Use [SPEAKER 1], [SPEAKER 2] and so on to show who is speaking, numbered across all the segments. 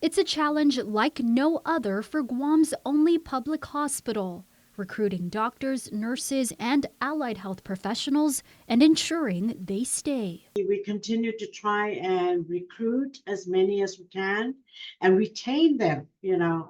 [SPEAKER 1] It's a challenge like no other for Guam's only public hospital, recruiting doctors, nurses, and allied health professionals and ensuring they stay.
[SPEAKER 2] We continue to try and recruit as many as we can and retain them,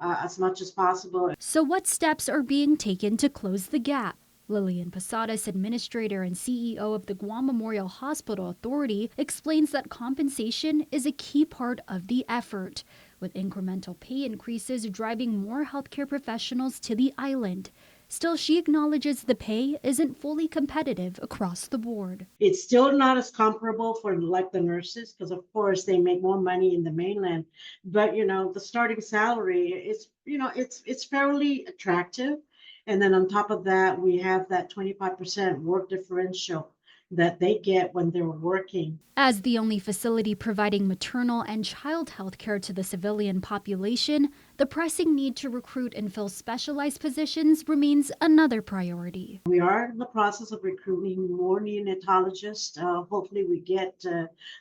[SPEAKER 2] as much as possible.
[SPEAKER 1] So, what steps are being taken to close the gap? Lillian Posadas, administrator and CEO of the Guam Memorial Hospital Authority, explains that compensation is a key part of the effort, with incremental pay increases driving more healthcare professionals to the island. Still, she acknowledges the pay isn't fully competitive across the board.
[SPEAKER 2] It's still not as comparable for like the nurses, because of course they make more money in the mainland. But the starting salary is, it's fairly attractive. And then on top of that, we have that 25% work differential that they get when they're working.
[SPEAKER 1] As the only facility providing maternal and child health care to the civilian population, the pressing need to recruit and fill specialized positions remains another priority.
[SPEAKER 2] We are in the process of recruiting more neonatologists. Hopefully, we get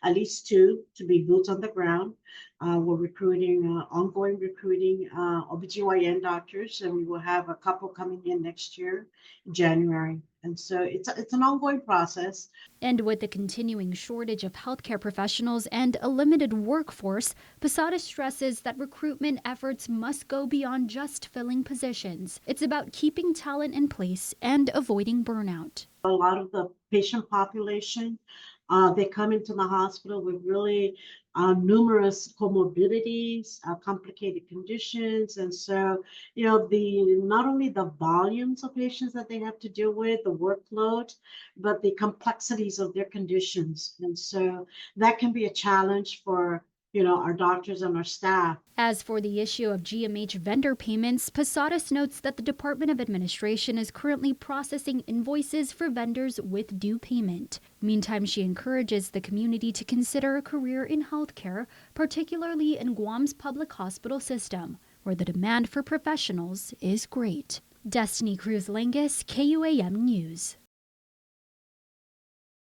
[SPEAKER 2] at least two to be boots on the ground. We're recruiting, ongoing recruiting OBGYN doctors, and we will have a couple coming in next year, January. And so it's an ongoing process.
[SPEAKER 1] And with the continuing shortage of healthcare professionals and a limited workforce, Posada stresses that recruitment efforts must go beyond just filling positions. It's about keeping talent in place and avoiding burnout.
[SPEAKER 2] A lot of the patient population, they come into the hospital with really numerous comorbidities, complicated conditions. And so, the not only the volumes of patients that they have to deal with, the workload, but the complexities of their conditions. And so that can be a challenge for our doctors and our staff.
[SPEAKER 1] As for the issue of GMH vendor payments, Posadas notes that the Department of Administration is currently processing invoices for vendors with due payment. Meantime, she encourages the community to consider a career in healthcare, particularly in Guam's public hospital system, where the demand for professionals is great. Destiny Cruz Langus, KUAM News.